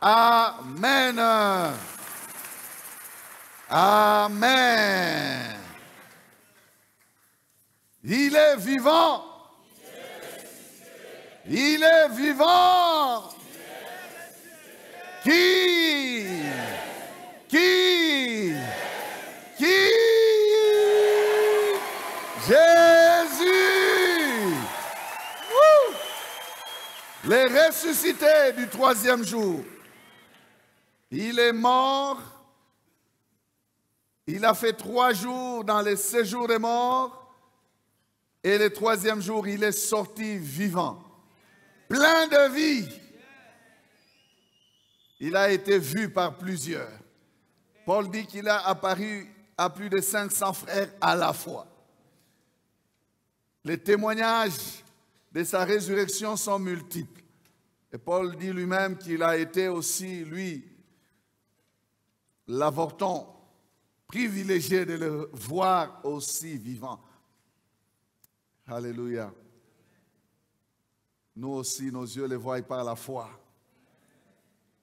Amen. Amen. Il est vivant. Il est vivant. Qui? Jésus. Woo! Les ressuscités du troisième jour. Il est mort. Il a fait 3 jours dans les séjours des morts. Et le troisième jour, il est sorti vivant. Plein de vie. Il a été vu par plusieurs. Paul dit qu'il a apparu à plus de 500 frères à la fois. Les témoignages de sa résurrection sont multiples. Et Paul dit lui-même qu'il a été aussi, lui, l'avorton privilégié de le voir aussi vivant. Alléluia. Nous aussi, nos yeux les voient par la foi.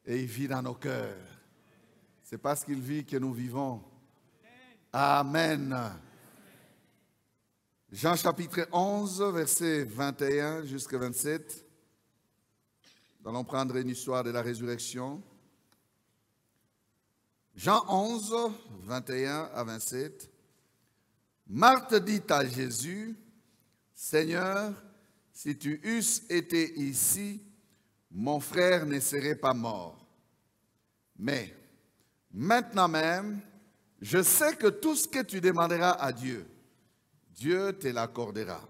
Et il vit dans nos cœurs. C'est parce qu'il vit que nous vivons. Amen. Jean chapitre 11, versets 21 jusqu'à 27. Nous allons prendre une histoire de la résurrection. Jean 11, 21 à 27. Marthe dit à Jésus, « Seigneur, si tu eusses été ici, mon frère ne serait pas mort. Mais maintenant même, je sais que tout ce que tu demanderas à Dieu, Dieu te l'accordera. »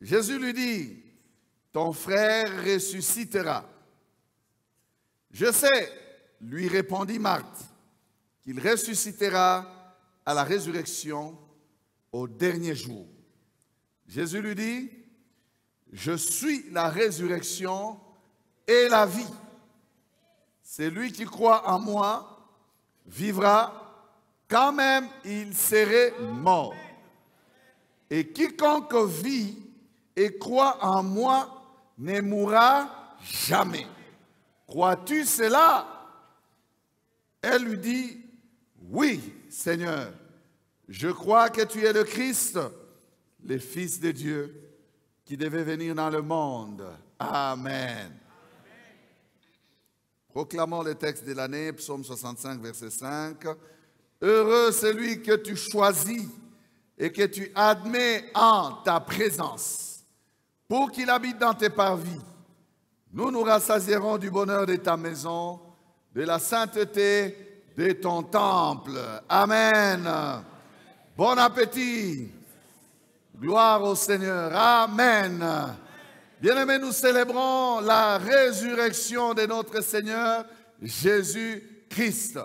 Jésus lui dit, « Ton frère ressuscitera. » « Je sais, lui répondit Marthe, qu'il ressuscitera à la résurrection au dernier jour. Jésus lui dit, « Je suis la résurrection et la vie. Celui qui croit en moi vivra quand même il serait mort. Et quiconque vit et croit en moi ne mourra jamais. Crois-tu cela? » Elle lui dit, « Oui, Seigneur, je crois que tu es le Christ, le Fils de Dieu, qui devait venir dans le monde. » Amen. Proclamons le texte de l'année, psaume 65, verset 5. « Heureux celui que tu choisis et que tu admets en ta présence, pour qu'il habite dans tes parvis. Nous nous rassasierons du bonheur de ta maison, de la sainteté de ton temple. » Amen. Bon appétit. Gloire au Seigneur. Amen. Bien-aimés, nous célébrons la résurrection de notre Seigneur Jésus-Christ.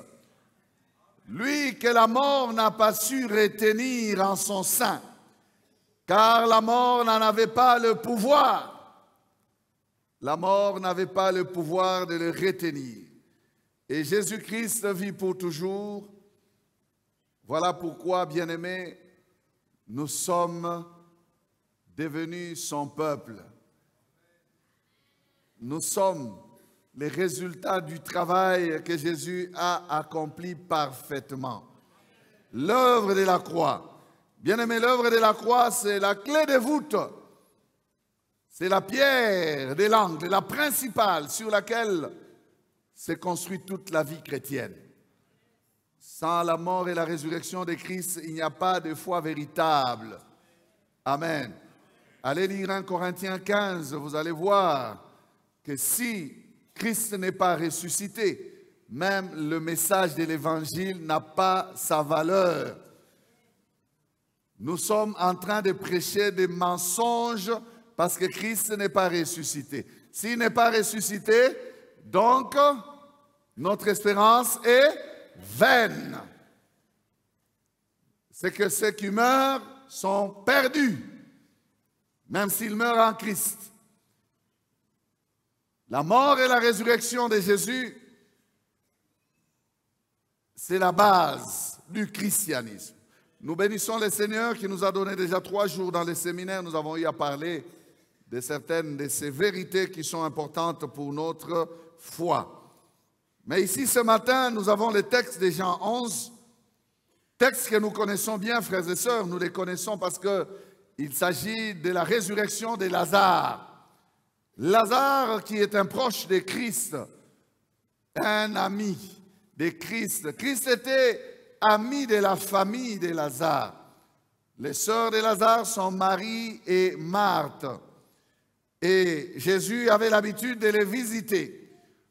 Lui que la mort n'a pas su retenir en son sein, car la mort n'en avait pas le pouvoir. La mort n'avait pas le pouvoir de le retenir. Et Jésus-Christ vit pour toujours. Voilà pourquoi, bien-aimés, nous sommes devenus son peuple. Nous sommes les résultats du travail que Jésus a accompli parfaitement. L'œuvre de la croix. Bien-aimés, l'œuvre de la croix, c'est la clé de voûte. C'est la pierre de l'angle, la principale sur laquelle s'est construite toute la vie chrétienne. Sans la mort et la résurrection de Christ, il n'y a pas de foi véritable. Amen. Allez lire 1 Corinthiens 15, vous allez voir que si Christ n'est pas ressuscité, même le message de l'Évangile n'a pas sa valeur. Nous sommes en train de prêcher des mensonges parce que Christ n'est pas ressuscité. S'il n'est pas ressuscité, donc notre espérance est vaine. C'est que ceux qui meurent sont perdus, même s'ils meurent en Christ. La mort et la résurrection de Jésus, c'est la base du christianisme. Nous bénissons le Seigneur qui nous a donné déjà 3 jours dans les séminaires. Nous avons eu à parler de certaines de ces vérités qui sont importantes pour notre foi. Mais ici, ce matin, nous avons le texte de Jean 11, texte que nous connaissons bien, frères et sœurs. Nous les connaissons parce qu'il s'agit de la résurrection de Lazare. Lazare qui est un proche de Christ, un ami de Christ. Christ était ami de la famille de Lazare. Les sœurs de Lazare sont Marie et Marthe. Et Jésus avait l'habitude de les visiter.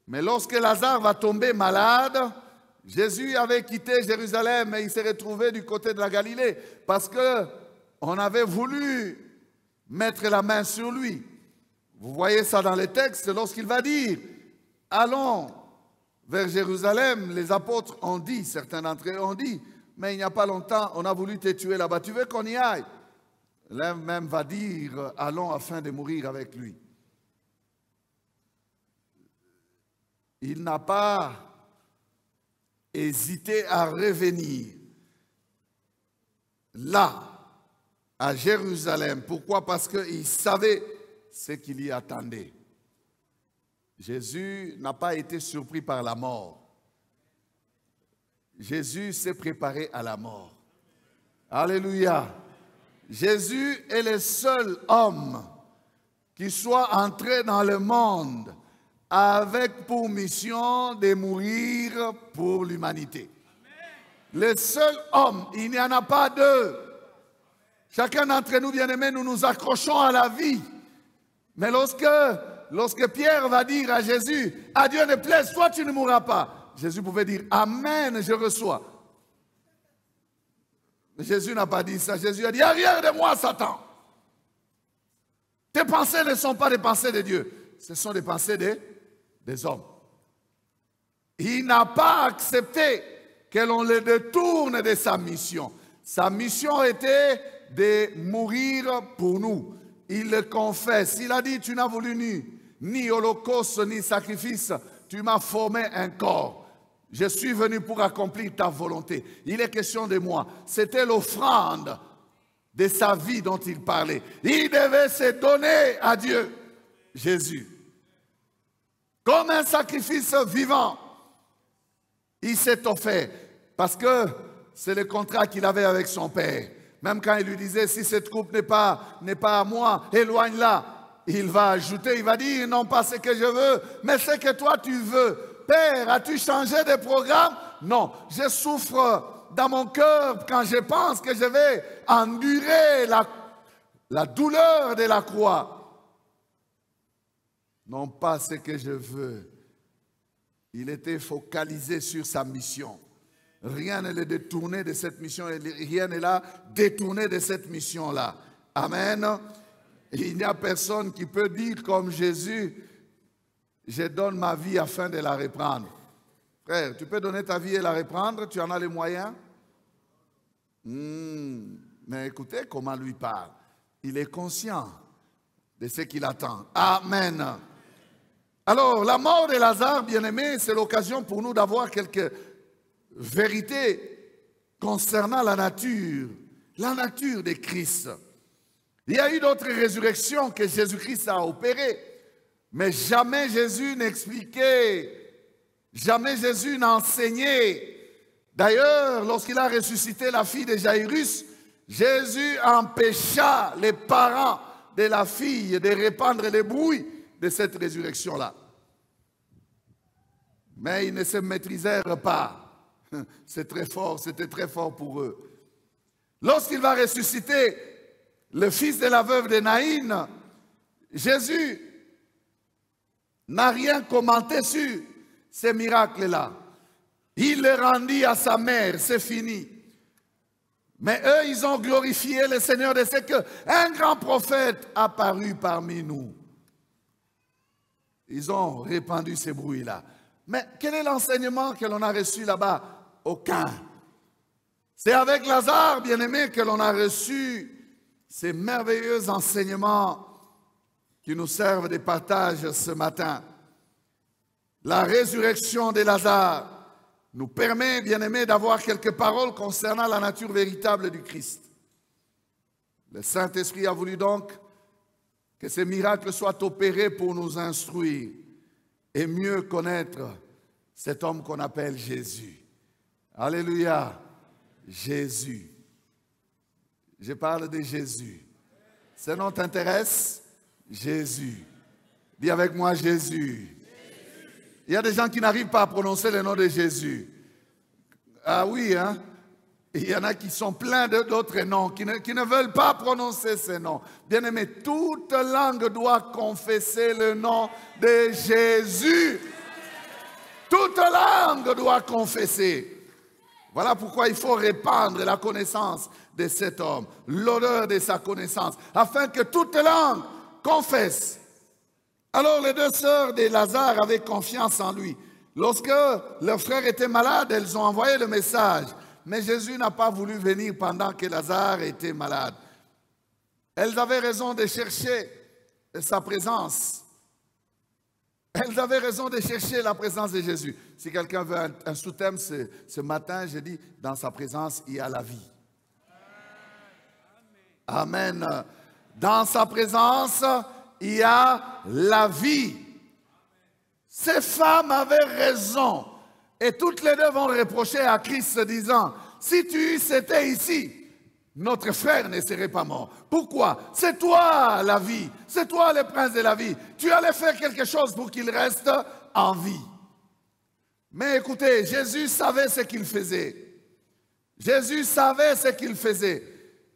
Mais lorsque Lazare va tomber malade, Jésus avait quitté Jérusalem et il s'est retrouvé du côté de la Galilée parce qu'on avait voulu mettre la main sur lui. Vous voyez ça dans les textes lorsqu'il va dire « Allons vers Jérusalem », les apôtres ont dit, certains d'entre eux ont dit « Mais il n'y a pas longtemps, on a voulu te tuer là-bas, tu veux qu'on y aille ?» L'un même va dire « Allons afin de mourir avec lui ». Il n'a pas hésité à revenir là, à Jérusalem. Pourquoi? Parce qu'il savait ce qu'il y attendait. Jésus n'a pas été surpris par la mort. Jésus s'est préparé à la mort. Alléluia. Jésus est le seul homme qui soit entré dans le monde avec pour mission de mourir pour l'humanité. Le seul homme, il n'y en a pas deux. Chacun d'entre nous, bien-aimés, nous nous accrochons à la vie. Mais lorsque Pierre va dire à Jésus, « À Dieu ne plaise, toi tu ne mourras pas », Jésus pouvait dire, « Amen, je reçois ». Mais Jésus n'a pas dit ça. Jésus a dit, « Arrière de moi, Satan. Tes pensées ne sont pas des pensées de Dieu. Ce sont des pensées des hommes. » Il n'a pas accepté que l'on le détourne de sa mission. Sa mission était de mourir pour nous. Il le confesse. Il a dit, tu n'as voulu ni holocauste, ni sacrifice. Tu m'as formé un corps. Je suis venu pour accomplir ta volonté. Il est question de moi. C'était l'offrande de sa vie dont il parlait. Il devait se donner à Dieu, Jésus. Comme un sacrifice vivant. Il s'est offert. Parce que c'est le contrat qu'il avait avec son Père. Même quand il lui disait, si cette coupe n'est pas à moi, éloigne-la. Il va ajouter, il va dire, non pas ce que je veux, mais ce que toi tu veux. Père, as-tu changé de programme? Non, je souffre dans mon cœur quand je pense que je vais endurer la douleur de la croix. Non pas ce que je veux. Il était focalisé sur sa mission. Rien ne le détournait de cette mission, rien ne l'a détourné de cette mission-là. Amen. Il n'y a personne qui peut dire comme Jésus, je donne ma vie afin de la reprendre. Frère, tu peux donner ta vie et la reprendre, tu en as les moyens? Mais écoutez comment lui parle. Il est conscient de ce qu'il attend. Amen. Alors, la mort de Lazare, bien-aimé, c'est l'occasion pour nous d'avoir quelques vérités concernant la nature de Christ. Il y a eu d'autres résurrections que Jésus-Christ a opérées, mais jamais Jésus n'expliquait, jamais Jésus n'enseignait. D'ailleurs, lorsqu'il a ressuscité la fille de Jairus, Jésus empêcha les parents de la fille de répandre les bruits de cette résurrection-là. Mais ils ne se maîtrisèrent pas. C'est très fort, c'était très fort pour eux. Lorsqu'il va ressusciter le fils de la veuve de Naïn, Jésus n'a rien commenté sur ces miracles-là. Il les rendit à sa mère, c'est fini. Mais eux, ils ont glorifié le Seigneur de ce qu'un grand prophète apparu parmi nous. Ils ont répandu ces bruits-là. Mais quel est l'enseignement que l'on a reçu là-bas? Aucun. C'est avec Lazare, bien-aimé, que l'on a reçu ces merveilleux enseignements qui nous servent de partage ce matin. La résurrection de Lazare nous permet, bien-aimé, d'avoir quelques paroles concernant la nature véritable du Christ. Le Saint-Esprit a voulu donc que ces miracles soient opérés pour nous instruire et mieux connaître cet homme qu'on appelle Jésus. Alléluia, Jésus. Je parle de Jésus. Ce nom t'intéresse? Jésus. Dis avec moi Jésus. Il y a des gens qui n'arrivent pas à prononcer le nom de Jésus. Ah oui, hein? Il y en a qui sont pleins d'autres noms, qui ne veulent pas prononcer ces noms. Bien-aimé, toute langue doit confesser le nom de Jésus. Toute langue doit confesser. Voilà pourquoi il faut répandre la connaissance de cet homme, l'odeur de sa connaissance, afin que toute langue confesse. Alors les deux sœurs de Lazare avaient confiance en lui. Lorsque leur frère était malade, elles ont envoyé le message. Mais Jésus n'a pas voulu venir pendant que Lazare était malade. Elles avaient raison de chercher sa présence. Elles avaient raison de chercher la présence de Jésus. Si quelqu'un veut un sous-thème ce matin, je dis, dans sa présence, il y a la vie. Amen. Dans sa présence, il y a la vie. Ces femmes avaient raison. Et toutes les deux vont reprocher à Christ disant, si tu étais ici, notre frère ne serait pas mort. Pourquoi? C'est toi la vie, c'est toi le prince de la vie. Tu allais faire quelque chose pour qu'il reste en vie. Mais écoutez, Jésus savait ce qu'il faisait. Jésus savait ce qu'il faisait.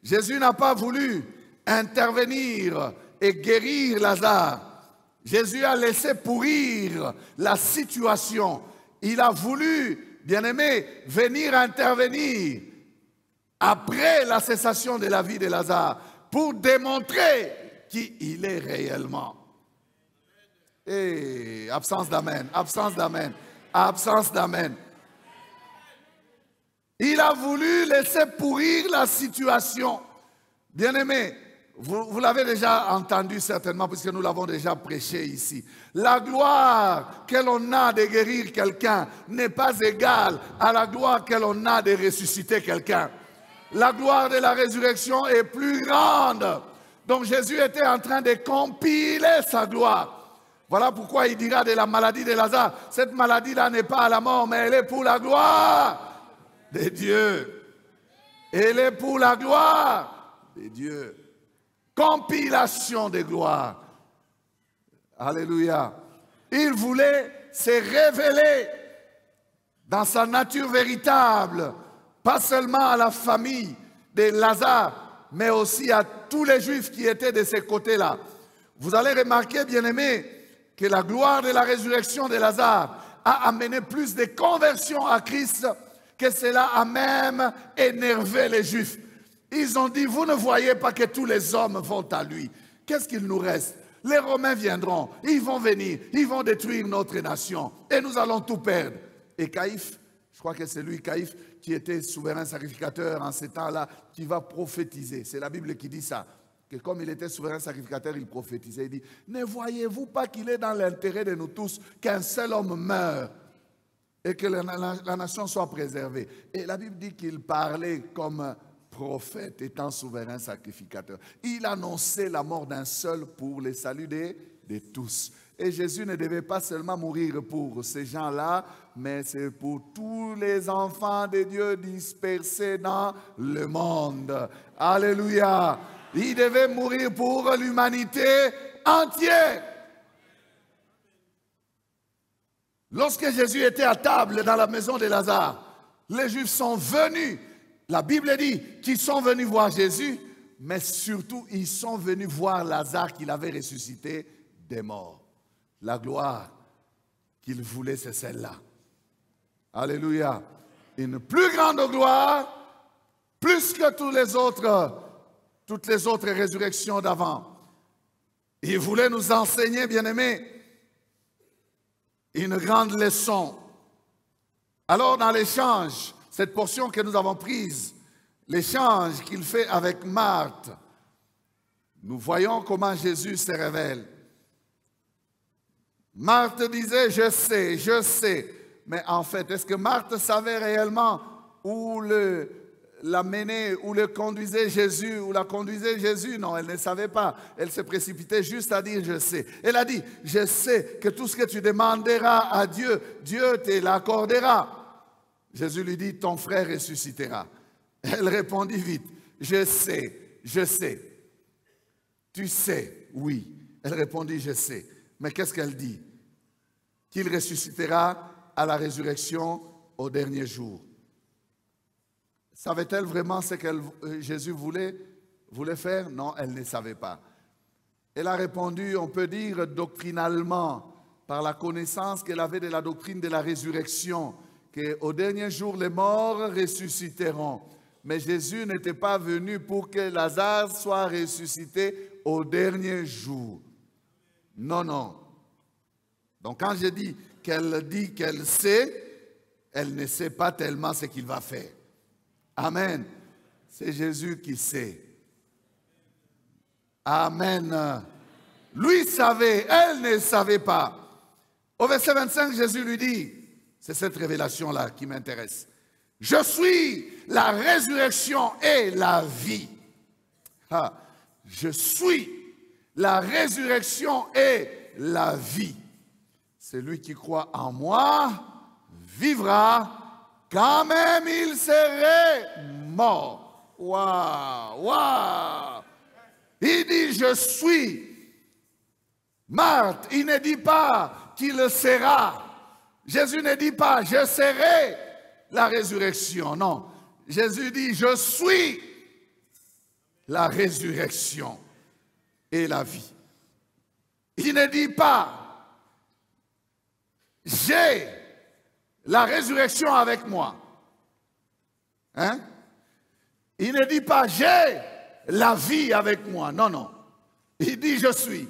Jésus n'a pas voulu intervenir et guérir Lazare. Jésus a laissé pourrir la situation. Il a voulu, bien-aimé, venir intervenir après la cessation de la vie de Lazare pour démontrer qui il est réellement. Et absence d'amen, absence d'amen, absence d'amen. Il a voulu laisser pourrir la situation. Bien-aimé, vous l'avez déjà entendu certainement puisque nous l'avons déjà prêché ici. La gloire que l'on a de guérir quelqu'un n'est pas égale à la gloire que l'on a de ressusciter quelqu'un. La gloire de la résurrection est plus grande. Donc Jésus était en train de compiler sa gloire. Voilà pourquoi il dira de la maladie de Lazare, cette maladie-là n'est pas à la mort, mais elle est pour la gloire de Dieu. Elle est pour la gloire de Dieu. Compilation de gloire. Alléluia. Il voulait se révéler dans sa nature véritable, pas seulement à la famille de Lazare, mais aussi à tous les Juifs qui étaient de ces côtés-là. Vous allez remarquer, bien-aimés, que la gloire de la résurrection de Lazare a amené plus de conversions à Christ que cela a même énervé les Juifs. Ils ont dit, vous ne voyez pas que tous les hommes vont à lui. Qu'est-ce qu'il nous reste? Les Romains viendront, ils vont venir, ils vont détruire notre nation et nous allons tout perdre. Et Caïphe, je crois que c'est lui, Caïphe, qui était souverain sacrificateur en ces temps-là, qui va prophétiser. C'est la Bible qui dit ça, que comme il était souverain sacrificateur, il prophétisait. Il dit, ne voyez-vous pas qu'il est dans l'intérêt de nous tous qu'un seul homme meure et que la nation soit préservée? Et la Bible dit qu'il parlait comme prophète étant souverain sacrificateur. Il annonçait la mort d'un seul pour le salut de tous. Et Jésus ne devait pas seulement mourir pour ces gens-là, mais c'est pour tous les enfants de Dieu dispersés dans le monde. Alléluia. Il devait mourir pour l'humanité entière. Lorsque Jésus était à table dans la maison de Lazare, les Juifs sont venus. La Bible dit qu'ils sont venus voir Jésus, mais surtout, ils sont venus voir Lazare qu'il avait ressuscité des morts. La gloire qu'il voulait, c'est celle-là. Alléluia. Une plus grande gloire, plus que toutes les autres résurrections d'avant. Il voulait nous enseigner, bien-aimés, une grande leçon. Alors, dans l'échange, cette portion que nous avons prise, l'échange qu'il fait avec Marthe, nous voyons comment Jésus se révèle. Marthe disait, je sais. Mais en fait, est-ce que Marthe savait réellement où l'amenait ou le conduisait Jésus ou la conduisait Jésus. Non, elle ne savait pas. Elle se précipitait juste à dire je sais. Elle a dit je sais que tout ce que tu demanderas à Dieu, Dieu te l'accordera. Jésus lui dit ton frère ressuscitera. Elle répondit vite je sais, je sais. Tu sais, oui. Elle répondit je sais. Mais qu'est-ce qu'elle dit? Qu'il ressuscitera à la résurrection au dernier jour. Savait-elle vraiment ce que Jésus voulait faire? Non, elle ne savait pas. Elle a répondu, on peut dire doctrinalement, par la connaissance qu'elle avait de la doctrine de la résurrection, qu'au dernier jour, les morts ressusciteront. Mais Jésus n'était pas venu pour que Lazare soit ressuscité au dernier jour. Non, non. Donc quand je dis qu'elle sait, elle ne sait pas tellement ce qu'il va faire. Amen. C'est Jésus qui sait. Amen. Lui savait, elle ne savait pas. Au verset 25, Jésus lui dit, c'est cette révélation-là qui m'intéresse. Je suis la résurrection et la vie. Ah, je suis la résurrection et la vie. Celui qui croit en moi vivra quand même il serait mort. Waouh, waouh. Il dit je suis. Marthe, il ne dit pas qu'il sera. Jésus ne dit pas je serai la résurrection. Non, Jésus dit je suis la résurrection et la vie. Il ne dit pas j'ai la résurrection avec moi. Hein? Il ne dit pas j'ai la vie avec moi. Non, non. Il dit je suis.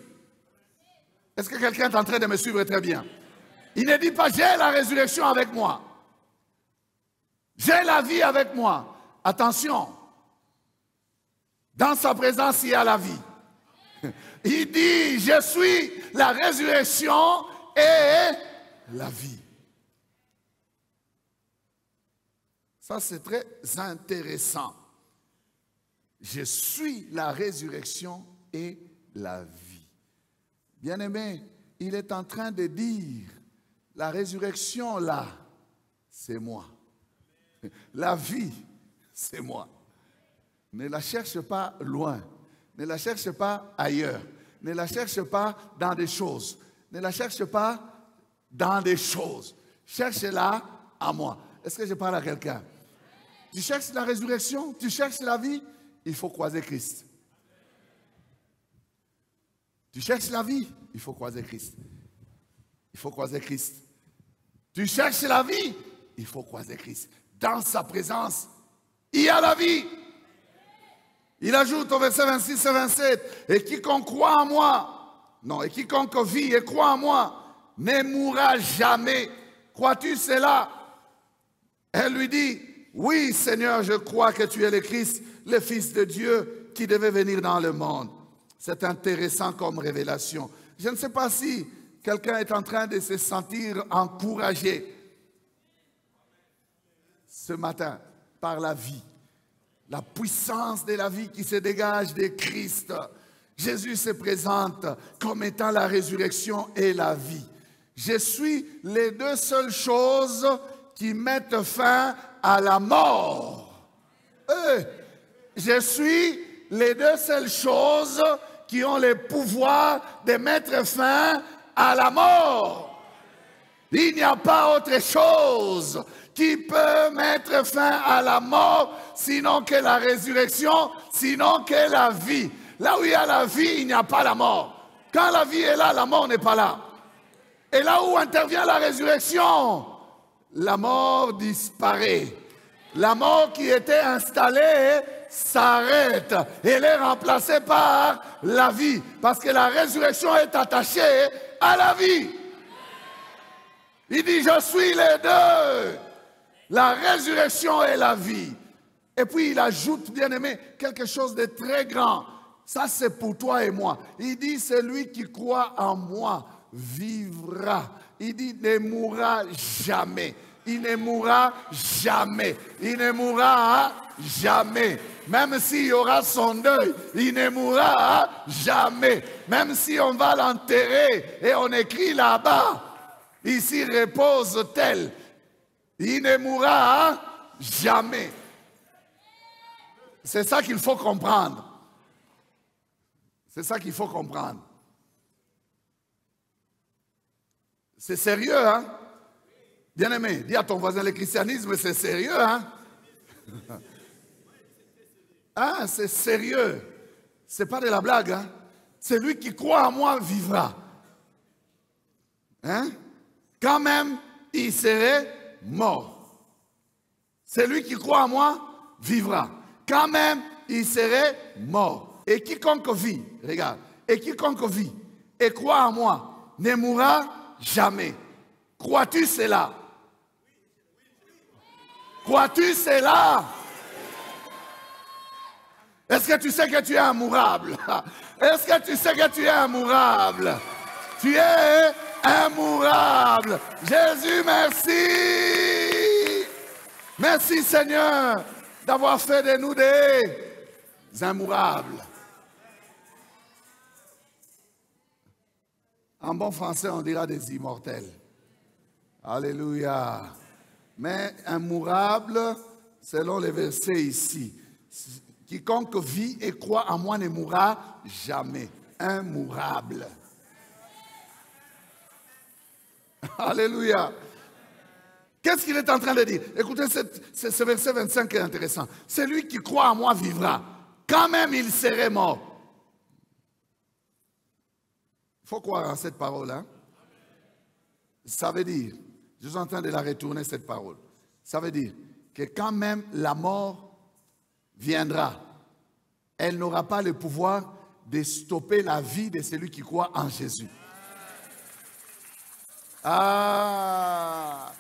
Est-ce que quelqu'un est en train de me suivre très bien? Il ne dit pas j'ai la résurrection avec moi. J'ai la vie avec moi. Attention. Dans sa présence, il y a la vie. Il dit je suis la résurrection et la vie. Ça, c'est très intéressant. Je suis la résurrection et la vie. Bien-aimé, il est en train de dire, la résurrection, là, c'est moi. La vie, c'est moi. Ne la cherche pas loin. Ne la cherche pas ailleurs. Ne la cherche pas dans des choses. Ne la cherche pas dans des choses. Cherche-la à moi. Est-ce que je parle à quelqu'un? Tu cherches la résurrection, tu cherches la vie, il faut croiser Christ. Tu cherches la vie, il faut croiser Christ. Il faut croiser Christ. Tu cherches la vie, il faut croiser Christ. Dans sa présence, il y a la vie. Il ajoute au verset 26 et 27, et quiconque croit en moi, non, et quiconque vit et croit en moi, ne mourra jamais. Crois-tu cela? Elle lui dit, oui Seigneur, je crois que tu es le Christ, le Fils de Dieu qui devait venir dans le monde. C'est intéressant comme révélation. Je ne sais pas si quelqu'un est en train de se sentir encouragé ce matin par la vie. La puissance de la vie qui se dégage de Christ. Jésus se présente comme étant la résurrection et la vie. Je suis les deux seules choses qui mettent fin à la mort. Je suis les deux seules choses qui ont le pouvoir de mettre fin à la mort. Il n'y a pas autre chose qui peut mettre fin à la mort, sinon que la résurrection, sinon que la vie. Là où il y a la vie, il n'y a pas la mort. Quand la vie est là, la mort n'est pas là. Et là où intervient la résurrection, la mort disparaît. La mort qui était installée s'arrête. Elle est remplacée par la vie. Parce que la résurrection est attachée à la vie. Il dit, je suis les deux. La résurrection et la vie. Et puis il ajoute, bien-aimé, quelque chose de très grand. Ça, c'est pour toi et moi. Il dit, celui qui croit en moi vivra. Il dit, ne mourra jamais. il ne mourra jamais. Il ne mourra jamais. Même s'il y aura son deuil, il ne mourra jamais. Même si on va l'enterrer et on écrit là-bas, ici repose tel, il ne mourra jamais. C'est ça qu'il faut comprendre. C'est ça qu'il faut comprendre. C'est sérieux, hein? Bien-aimé, dis à ton voisin, le christianisme, c'est sérieux, hein? Hein, c'est sérieux. C'est pas de la blague, hein? Celui qui croit en moi vivra. Hein? Quand même, il serait mort. Celui qui croit en moi vivra. Quand même, il serait mort. Et quiconque vit, regarde, et quiconque vit et croit en moi ne mourra jamais. Crois-tu cela? Crois-tu cela? Est-ce que tu sais que tu es immourable? Est-ce que tu sais que tu es immourable? Tu es immourable. Jésus, merci. Merci Seigneur d'avoir fait de nous des immourables. En bon français, on dira des immortels. Alléluia. Mais immourable, selon les versets ici. Quiconque vit et croit en moi ne mourra jamais. Immourable. Alléluia. Qu'est-ce qu'il est en train de dire? Écoutez, ce verset 25 est intéressant. Celui qui croit en moi vivra. Quand même il serait mort. Il faut croire en cette parole. Hein? Ça veut dire, je suis en train de la retourner cette parole. Ça veut dire que quand même la mort viendra, elle n'aura pas le pouvoir de stopper la vie de celui qui croit en Jésus. Ah!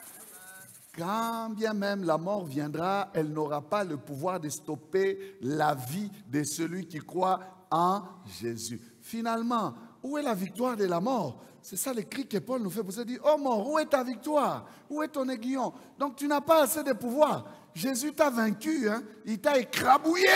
Quand bien même la mort viendra, elle n'aura pas le pouvoir de stopper la vie de celui qui croit en Jésus. Finalement, où est la victoire de la mort? C'est ça le cri que Paul nous fait pour se dire, oh mort, où est ta victoire? Où est ton aiguillon? Donc tu n'as pas assez de pouvoir. Jésus t'a vaincu, hein? Il t'a écrabouillé.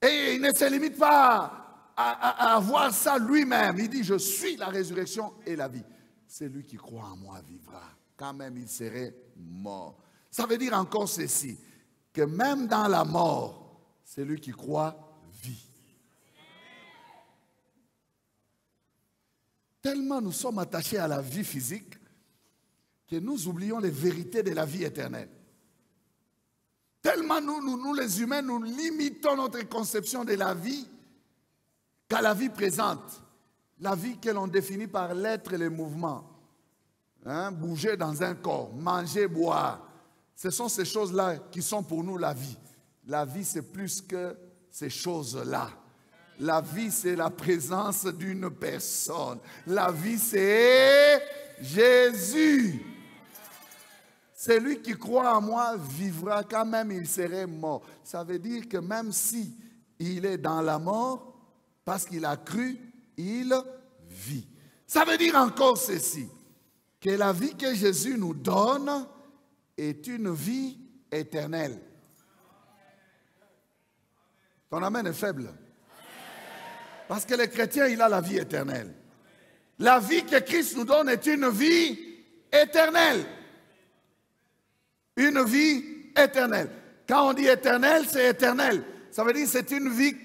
Et il ne se limite pas à voir ça lui-même. Il dit, je suis la résurrection et la vie. Celui qui croit en moi vivra. Quand même, il serait mort. Ça veut dire encore ceci, que même dans la mort, celui qui croit vit. Tellement nous sommes attachés à la vie physique que nous oublions les vérités de la vie éternelle. Tellement nous les humains, nous limitons notre conception de la vie qu'à la vie présente. La vie que l'on définit par l'être et le mouvement. Hein, bouger dans un corps, manger, boire. Ce sont ces choses-là qui sont pour nous la vie. La vie, c'est plus que ces choses-là. La vie, c'est la présence d'une personne. La vie, c'est Jésus. Celui qui croit en moi vivra quand même, il serait mort. Ça veut dire que même si il est dans la mort, parce qu'il a cru, il vit. Ça veut dire encore ceci, que la vie que Jésus nous donne est une vie éternelle. Ton amen est faible. Parce que le chrétien, il a la vie éternelle. La vie que Christ nous donne est une vie éternelle. Une vie éternelle. Quand on dit éternel, c'est éternel. Ça veut dire que c'est une vie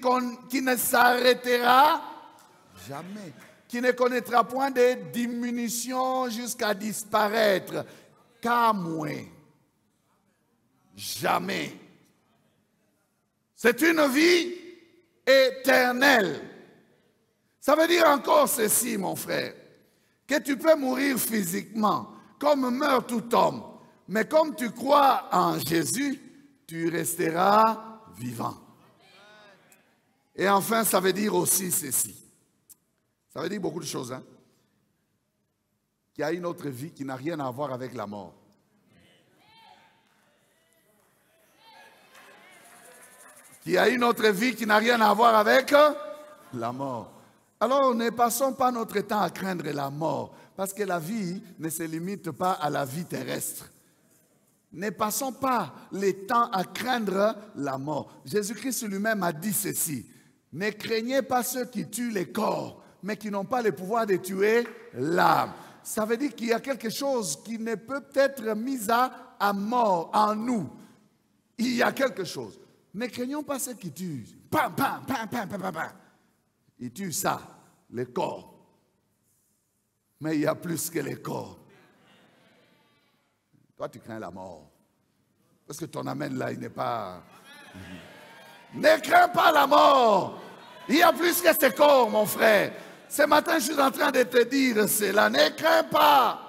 qui ne s'arrêtera jamais. Qui ne connaîtra point de diminution jusqu'à disparaître. Qu'à moins. Jamais. C'est une vie éternelle. Ça veut dire encore ceci, mon frère, que tu peux mourir physiquement, comme meurt tout homme. Mais comme tu crois en Jésus, tu resteras vivant. Et enfin, ça veut dire aussi ceci. Ça veut dire beaucoup de choses. Hein? Qu'il y a une autre vie qui n'a rien à voir avec la mort. Qu'il y a une autre vie qui n'a rien à voir avec la mort. Alors ne passons pas notre temps à craindre la mort, parce que la vie ne se limite pas à la vie terrestre. Ne passons pas le temps à craindre la mort. Jésus-Christ lui-même a dit ceci: ne craignez pas ceux qui tuent les corps, mais qui n'ont pas le pouvoir de tuer l'âme. Ça veut dire qu'il y a quelque chose qui ne peut être mis à mort en nous. Il y a quelque chose. Ne craignons pas ceux qui tuent. Pam, pam, pam, pam, pam, pam, pam. Ils tuent ça, les corps. Mais il y a plus que les corps. Toi, tu crains la mort. Parce que ton amen là, il n'est pas... Ne crains pas la mort. Il y a plus que ces corps, mon frère. Ce matin, je suis en train de te dire cela. Ne crains pas.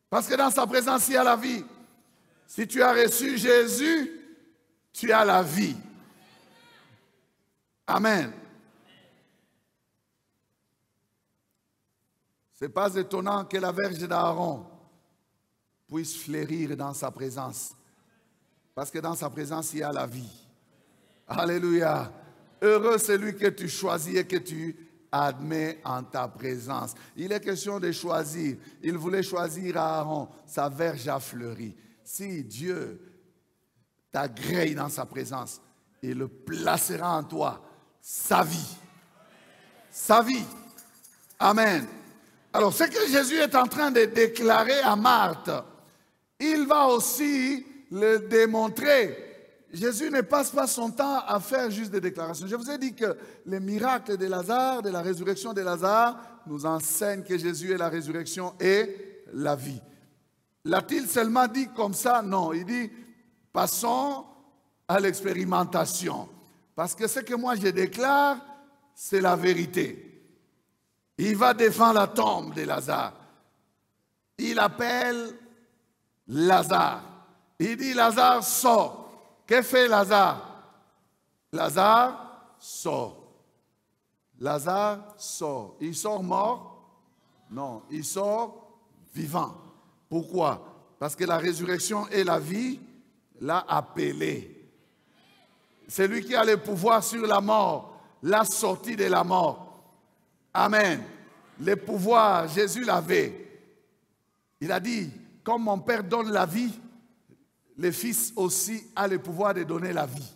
Parce que dans sa présence, il y a la vie. Si tu as reçu Jésus, tu as la vie. Amen. Ce n'est pas étonnant que la verge d'Aaron puisse fleurir dans sa présence. Parce que dans sa présence, il y a la vie. Alléluia. Heureux celui que tu choisis et que tu admets en ta présence. Il est question de choisir. Il voulait choisir Aaron. Sa verge a fleuri. Si Dieu t'agrée dans sa présence, il placera en toi sa vie. Sa vie. Amen. Alors, ce que Jésus est en train de déclarer à Marthe, il va aussi le démontrer. Jésus ne passe pas son temps à faire juste des déclarations. Je vous ai dit que les miracles de Lazare, de la résurrection de Lazare, nous enseignent que Jésus est la résurrection et la vie. L'a-t-il seulement dit comme ça? Non, il dit, passons à l'expérimentation. Parce que ce que moi je déclare, c'est la vérité. Il va défendre la tombe de Lazare. Il appelle Lazare. Il dit, Lazare sort. Que fait Lazare? Lazare sort. Lazare sort. Il sort mort? Non, il sort vivant. Pourquoi? Parce que la résurrection et la vie l'a appelé. C'est lui qui a le pouvoir sur la mort, la sortie de la mort. Amen. Le pouvoir, Jésus l'avait. Il a dit, comme mon Père donne la vie, le Fils aussi a le pouvoir de donner la vie.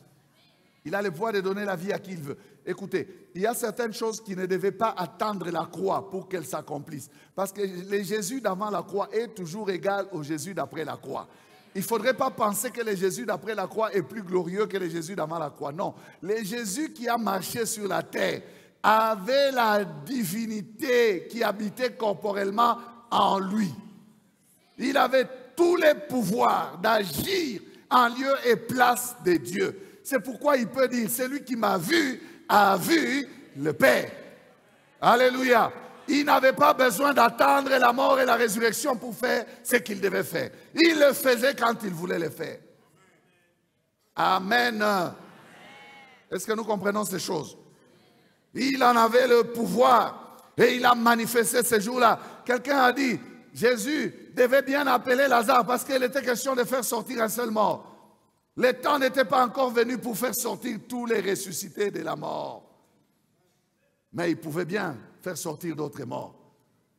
Il a le pouvoir de donner la vie à qui il veut. Écoutez, il y a certaines choses qui ne devaient pas attendre la croix pour qu'elles s'accomplissent. Parce que le Jésus d'avant la croix est toujours égal au Jésus d'après la croix. Il ne faudrait pas penser que le Jésus d'après la croix est plus glorieux que le Jésus d'avant la croix. Non, le Jésus qui a marché sur la terre avait la divinité qui habitait corporellement en lui. Il avait tous les pouvoirs d'agir en lieu et place de Dieu. C'est pourquoi il peut dire, celui qui m'a vu a vu le Père. Alléluia. Il n'avait pas besoin d'attendre la mort et la résurrection pour faire ce qu'il devait faire. Il le faisait quand il voulait le faire. Amen. Est-ce que nous comprenons ces choses? Il en avait le pouvoir et il a manifesté ce jour-là. Quelqu'un a dit, Jésus devait bien appeler Lazare parce qu'il était question de faire sortir un seul mort. Le temps n'était pas encore venu pour faire sortir tous les ressuscités de la mort. Mais il pouvait bien faire sortir d'autres morts.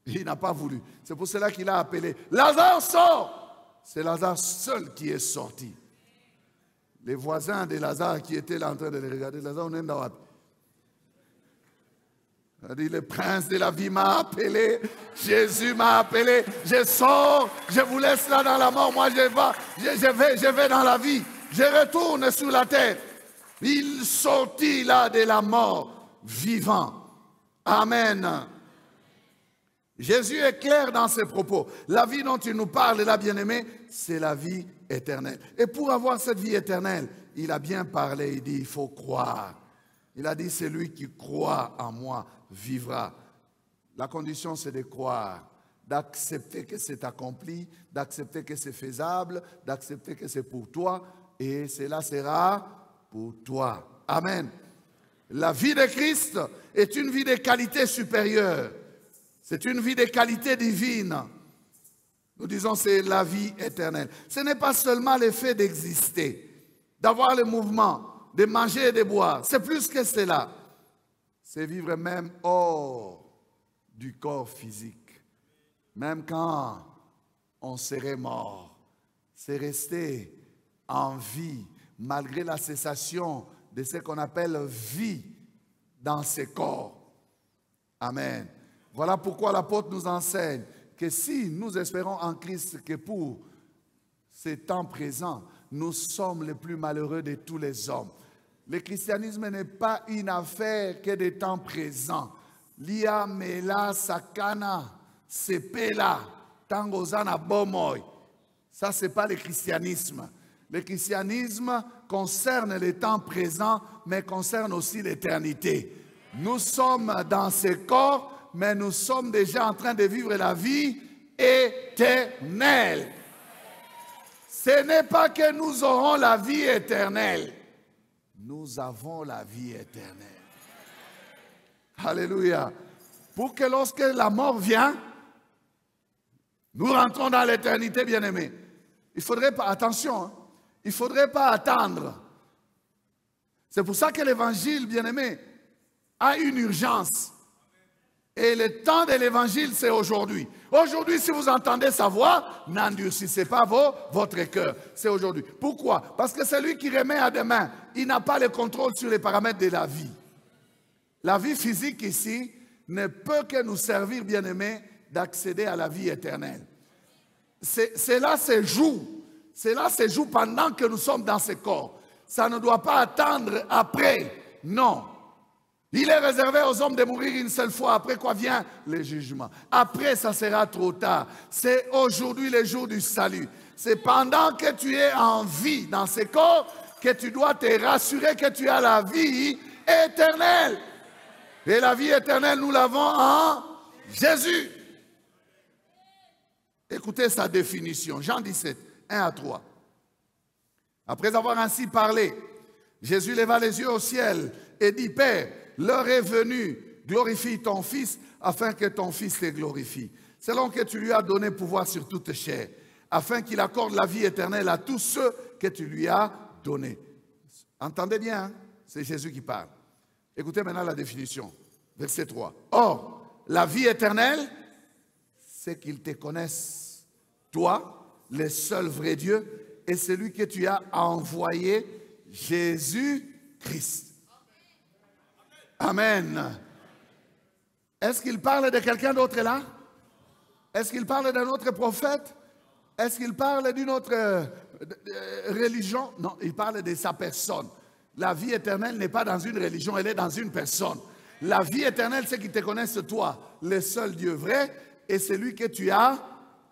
Il n'a pas voulu. C'est pour cela qu'il a appelé. Lazare sort! C'est Lazare seul qui est sorti. Les voisins de Lazare qui étaient là en train de les regarder, Lazare, on est dans la... Il a dit, le prince de la vie m'a appelé, Jésus m'a appelé, je sors, je vous laisse là dans la mort, moi je vais dans la vie, je retourne sur la terre. Il sortit là de la mort, vivant. Amen. Jésus est clair dans ses propos. La vie dont il nous parle, là, bien-aimé, c'est la vie éternelle. Et pour avoir cette vie éternelle, il a bien parlé, il dit, il faut croire. Il a dit, celui qui croit en moi vivra. La condition, c'est de croire, d'accepter que c'est accompli, d'accepter que c'est faisable, d'accepter que c'est pour toi, et cela sera pour toi. Amen. La vie de Christ est une vie de qualité supérieure. C'est une vie de qualité divine. Nous disons c'est la vie éternelle. Ce n'est pas seulement le fait d'exister, d'avoir le mouvement, de manger et de boire. C'est plus que cela. c'est vivre même hors du corps physique. Même quand on serait mort, c'est rester en vie, malgré la cessation de ce qu'on appelle vie dans ces corps. Amen. Voilà pourquoi l'apôtre nous enseigne que si nous espérons en Christ que pour ces temps présents, nous sommes les plus malheureux de tous les hommes. Le christianisme n'est pas une affaire que des temps présents. Lia, mela, sakana, sepela, tangozana, bomoy. Ça, ce n'est pas le christianisme. Le christianisme concerne les temps présents, mais concerne aussi l'éternité. Nous sommes dans ces corps, mais nous sommes déjà en train de vivre la vie éternelle. Ce n'est pas que nous aurons la vie éternelle. Nous avons la vie éternelle. Alléluia. Pour que lorsque la mort vient, nous rentrons dans l'éternité, bien-aimés. Il ne faudrait pas, attention, hein, il ne faudrait pas attendre. C'est pour ça que l'évangile, bien-aimé, a une urgence. Et le temps de l'évangile, c'est aujourd'hui. Aujourd'hui, si vous entendez sa voix, n'endurcissez pas votre cœur. C'est aujourd'hui. Pourquoi? Parce que celui qui remet à demain, il n'a pas le contrôle sur les paramètres de la vie. La vie physique ici ne peut que nous servir, bien-aimés, d'accéder à la vie éternelle. Cela se joue. Cela se joue pendant que nous sommes dans ce corps. Ça ne doit pas attendre après. Non. Il est réservé aux hommes de mourir une seule fois. Après quoi vient le jugement. Après, ça sera trop tard. C'est aujourd'hui le jour du salut. C'est pendant que tu es en vie dans ce corps que tu dois te rassurer que tu as la vie éternelle. Et la vie éternelle, nous l'avons en Jésus. Écoutez sa définition. Jean 17, 1 à 3. Après avoir ainsi parlé, Jésus leva les yeux au ciel et dit, Père, l'heure est venue, glorifie ton Fils, afin que ton Fils te glorifie. Selon que tu lui as donné pouvoir sur toute chair, afin qu'il accorde la vie éternelle à tous ceux que tu lui as donnés. Entendez bien, hein? C'est Jésus qui parle. Écoutez maintenant la définition. Verset 3. Or, la vie éternelle, c'est qu'ils te connaissent, toi, le seul vrai Dieu, et celui que tu as envoyé, Jésus-Christ. Amen. Est-ce qu'il parle de quelqu'un d'autre là? Est-ce qu'il parle d'un autre prophète? Est-ce qu'il parle d'une autre religion? Non, il parle de sa personne. La vie éternelle n'est pas dans une religion, elle est dans une personne. La vie éternelle, c'est qu'ils te connaissent toi, le seul Dieu vrai, et celui que tu as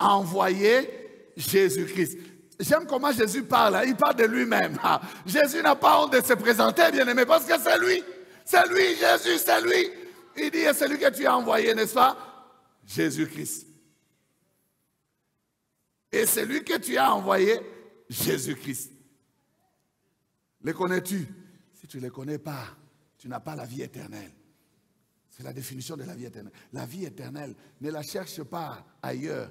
envoyé, Jésus-Christ. J'aime comment Jésus parle, il parle de lui-même. Jésus n'a pas honte de se présenter, bien-aimé, parce que c'est lui. C'est lui, Jésus, c'est lui. Il dit, c'est lui que tu as envoyé, n'est-ce pas? Jésus-Christ. Et c'est lui que tu as envoyé, Jésus-Christ. Le connais-tu? Si tu ne le connais pas, tu n'as pas la vie éternelle. C'est la définition de la vie éternelle. La vie éternelle, ne la cherche pas ailleurs.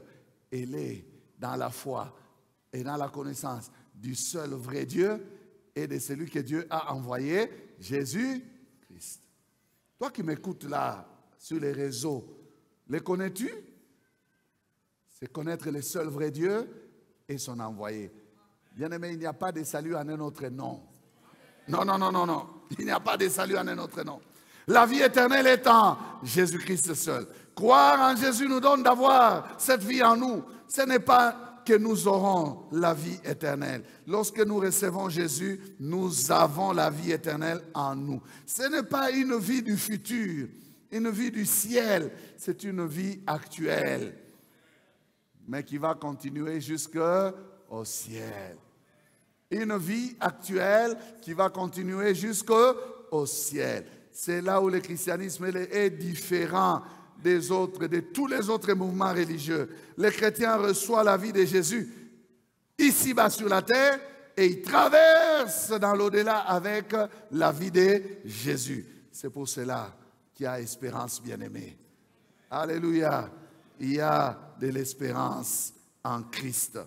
Elle est dans la foi et dans la connaissance du seul vrai Dieu et de celui que Dieu a envoyé, Jésus-Christ. Toi qui m'écoutes là, sur les réseaux, le connais-tu? C'est connaître le seul vrai Dieu et son envoyé. Bien-aimé, il n'y a pas de salut en un autre nom. Non, non, non, non, non. Il n'y a pas de salut en un autre nom. La vie éternelle est en Jésus-Christ seul. Croire en Jésus nous donne d'avoir cette vie en nous. Ce n'est pas que nous aurons la vie éternelle. Lorsque nous recevons Jésus, nous avons la vie éternelle en nous. Ce n'est pas une vie du futur, une vie du ciel. C'est une vie actuelle, mais qui va continuer jusqu'au ciel. Une vie actuelle qui va continuer jusqu'au ciel. C'est là où le christianisme est différent des autres, de tous les autres mouvements religieux. Les chrétiens reçoivent la vie de Jésus ici-bas sur la terre et ils traversent dans l'au-delà avec la vie de Jésus. C'est pour cela qu'il y a espérance, bien-aimé. Alléluia. Il y a de l'espérance en Christ.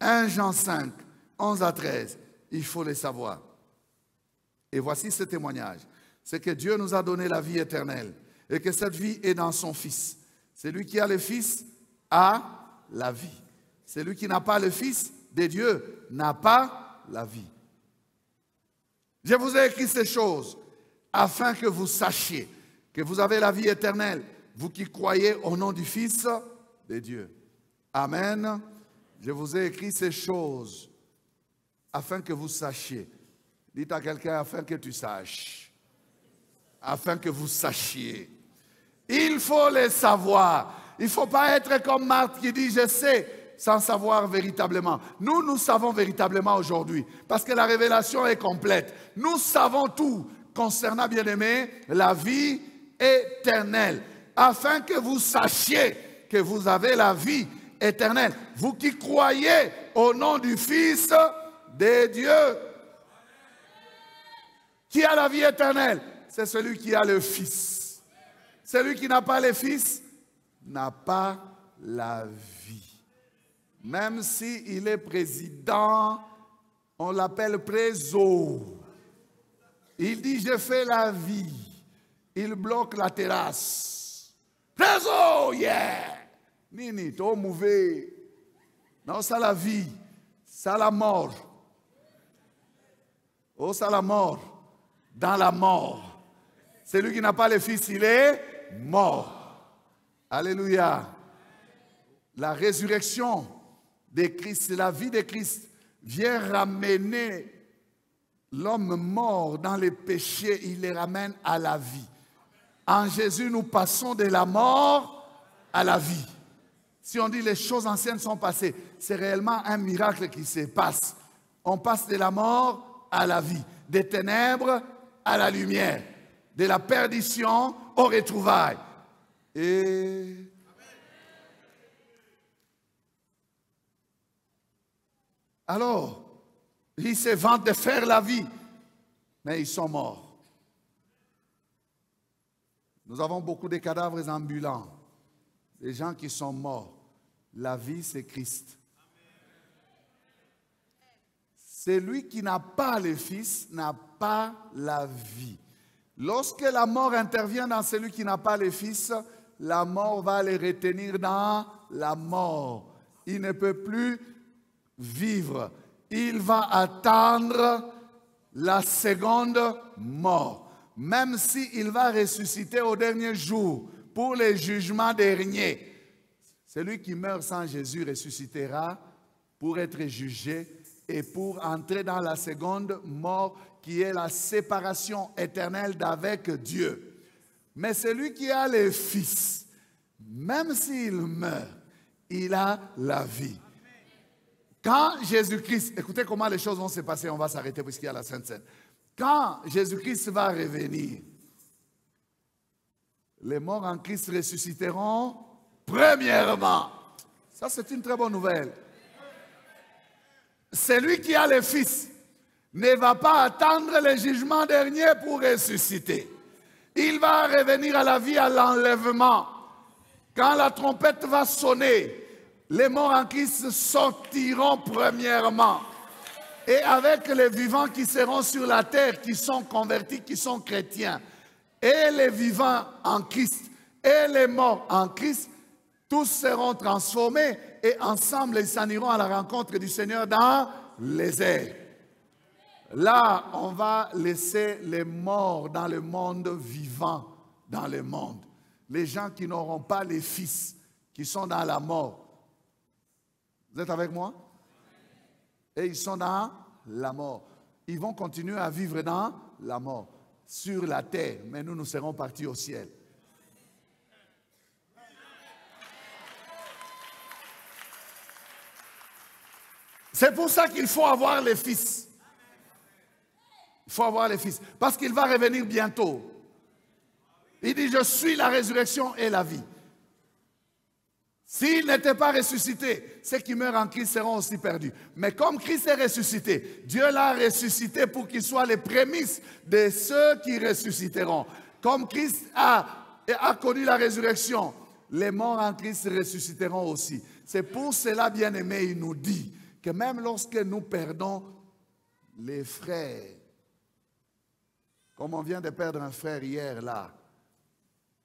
1 Jean 5, 11 à 13, il faut le savoir. Et voici ce témoignage. c'est que Dieu nous a donné la vie éternelle et que cette vie est dans son Fils. Celui qui a le Fils a la vie. Celui qui n'a pas le Fils de Dieu n'a pas la vie. Je vous ai écrit ces choses afin que vous sachiez que vous avez la vie éternelle, vous qui croyez au nom du Fils de Dieu. Amen. Je vous ai écrit ces choses afin que vous sachiez. Dites à quelqu'un afin que tu saches. Afin que vous sachiez. Il faut les savoir. Il ne faut pas être comme Marthe qui dit je sais sans savoir véritablement. Nous savons véritablement aujourd'hui parce que la révélation est complète. Nous savons tout concernant, bien-aimés, la vie éternelle. Afin que vous sachiez que vous avez la vie éternelle. Vous qui croyez au nom du Fils de Dieu. Qui a la vie éternelle? C'est celui qui a le Fils. Celui qui n'a pas le Fils n'a pas la vie. Même s'il est président, on l'appelle préso. Il dit, je fais la vie. Il bloque la terrasse. Préso, yeah! Nini, t'es mauvais. Non, ça la vie. Ça la mort. Oh, ça la mort. Dans la mort. Celui qui n'a pas le Fils, il est mort. Alléluia. La résurrection de Christ, la vie de Christ vient ramener l'homme mort dans les péchés, il les ramène à la vie. En Jésus, nous passons de la mort à la vie. Si on dit les choses anciennes sont passées, c'est réellement un miracle qui se passe. On passe de la mort à la vie, des ténèbres à la lumière, de la perdition au retrouvailles. Et alors, ils se vantent de faire la vie, mais ils sont morts. Nous avons beaucoup de cadavres ambulants, des gens qui sont morts. La vie, c'est Christ. Celui qui n'a pas le Fils n'a pas la vie. Lorsque la mort intervient dans celui qui n'a pas le Fils, la mort va le retenir dans la mort. Il ne peut plus vivre. Il va attendre la seconde mort. Même s'il va ressusciter au dernier jour pour le jugement dernier. Celui qui meurt sans Jésus ressuscitera pour être jugé et pour entrer dans la seconde mort qui est la séparation éternelle d'avec Dieu. Mais celui qui a le Fils, même s'il meurt, il a la vie. Quand Jésus-Christ, écoutez comment les choses vont se passer, on va s'arrêter puisqu'il y a la Sainte Seine. Quand Jésus-Christ va revenir, les morts en Christ ressusciteront premièrement. Ça, c'est une très bonne nouvelle. Celui qui a le Fils ne va pas attendre le jugement dernier pour ressusciter. Il va revenir à la vie à l'enlèvement. Quand la trompette va sonner, les morts en Christ sortiront premièrement. Et avec les vivants qui seront sur la terre, qui sont convertis, qui sont chrétiens, et les vivants en Christ, et les morts en Christ, tous seront transformés et ensemble ils s'en iront à la rencontre du Seigneur dans les airs. Là, on va laisser les morts dans le monde vivant, dans le monde. Les gens qui n'auront pas les fils, qui sont dans la mort. Vous êtes avec moi? Et ils sont dans la mort. Ils vont continuer à vivre dans la mort, sur la terre, mais nous serons partis au ciel. C'est pour ça qu'il faut avoir les fils. Il faut avoir les fils. Parce qu'il va revenir bientôt. Il dit, je suis la résurrection et la vie. S'il n'était pas ressuscité, ceux qui meurent en Christ seront aussi perdus. Mais comme Christ est ressuscité, Dieu l'a ressuscité pour qu'il soit les prémices de ceux qui ressusciteront. Comme Christ a connu la résurrection, les morts en Christ ressusciteront aussi. C'est pour cela, bien-aimé, il nous dit que même lorsque nous perdons les frères, Comme on vient de perdre un frère hier là.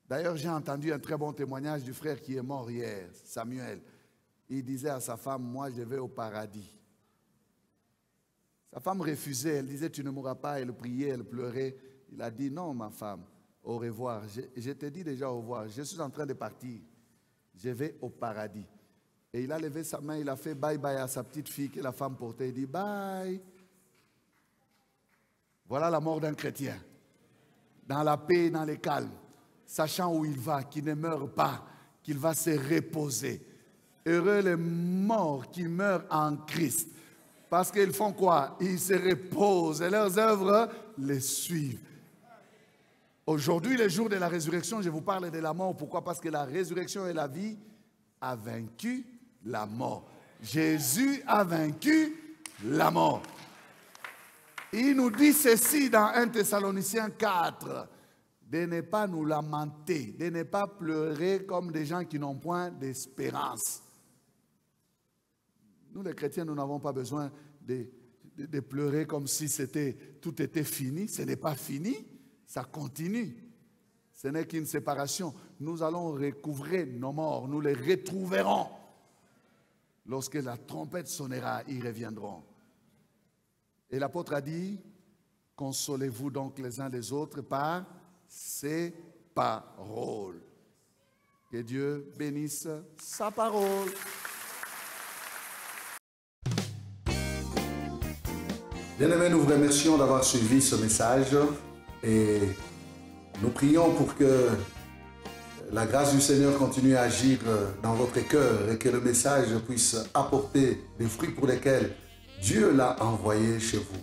D'ailleurs, j'ai entendu un très bon témoignage du frère qui est mort hier, Samuel. Il disait à sa femme, moi je vais au paradis. Sa femme refusait, elle disait, tu ne mourras pas. Elle priait, elle pleurait. Il a dit, non ma femme, au revoir. Je te dis déjà au revoir, je suis en train de partir. Je vais au paradis. Et il a levé sa main, il a fait bye bye à sa petite fille que la femme portait. Il dit, bye. Voilà la mort d'un chrétien. Dans la paix, dans le calme. Sachant où il va, qu'il ne meurt pas, qu'il va se reposer. Heureux les morts qui meurent en Christ. Parce qu'ils font quoi? Ils se reposent et leurs œuvres les suivent. Aujourd'hui, le jour de la résurrection, je vous parle de la mort. Pourquoi? Parce que la résurrection et la vie a vaincu la mort. Jésus a vaincu la mort. Il nous dit ceci dans 1 Thessaloniciens 4. De ne pas nous lamenter, de ne pas pleurer comme des gens qui n'ont point d'espérance. Nous les chrétiens, nous n'avons pas besoin de pleurer comme si tout était fini. Ce n'est pas fini, ça continue. Ce n'est qu'une séparation. Nous allons recouvrer nos morts, nous les retrouverons. Lorsque la trompette sonnera, ils reviendront. Et l'apôtre a dit, consolez-vous donc les uns les autres par ses paroles. Que Dieu bénisse sa parole. Bien-aimés, nous vous remercions d'avoir suivi ce message et nous prions pour que la grâce du Seigneur continue à agir dans votre cœur et que le message puisse apporter des fruits pour lesquels Dieu l'a envoyé chez vous.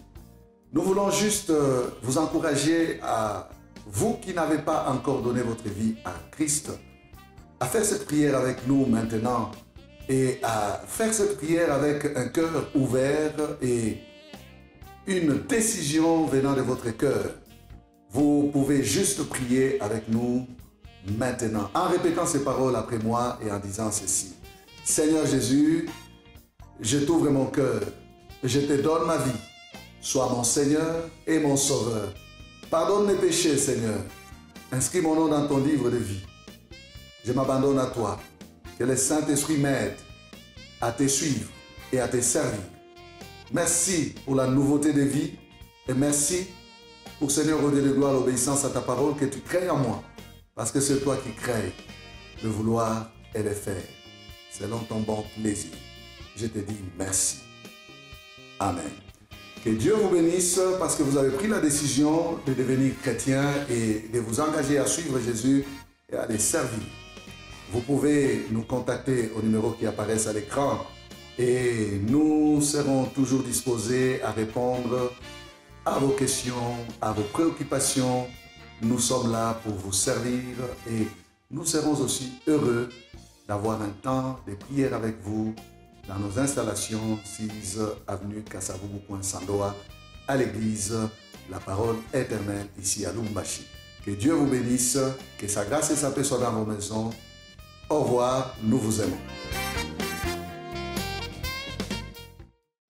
Nous voulons juste vous encourager à vous qui n'avez pas encore donné votre vie à Christ, à faire cette prière avec nous maintenant et à faire cette prière avec un cœur ouvert et une décision venant de votre cœur. Vous pouvez juste prier avec nous maintenant en répétant ces paroles après moi et en disant ceci. Seigneur Jésus, je t'ouvre mon cœur, je te donne ma vie. Sois mon Seigneur et mon Sauveur. Pardonne mes péchés, Seigneur. Inscris mon nom dans ton livre de vie. Je m'abandonne à toi. Que le Saint-Esprit m'aide à te suivre et à te servir. Merci pour la nouveauté de vie et merci pour, Seigneur, au Dieu de gloire, l'obéissance à ta parole que tu crées en moi. Parce que c'est toi qui crées le vouloir et le faire. Selon ton bon plaisir. Je te dis merci. Amen. Que Dieu vous bénisse parce que vous avez pris la décision de devenir chrétien et de vous engager à suivre Jésus et à les servir. Vous pouvez nous contacter au numéro qui apparaît à l'écran et nous serons toujours disposés à répondre à vos questions, à vos préoccupations. Nous sommes là pour vous servir et nous serons aussi heureux d'avoir un temps de prière avec vous dans nos installations 6 avenue Kasavubu, Sandoa, à l'église La Parole Éternelle, ici à Lumbashi. Que Dieu vous bénisse, que sa grâce et sa paix soient dans vos maisons. Au revoir, nous vous aimons.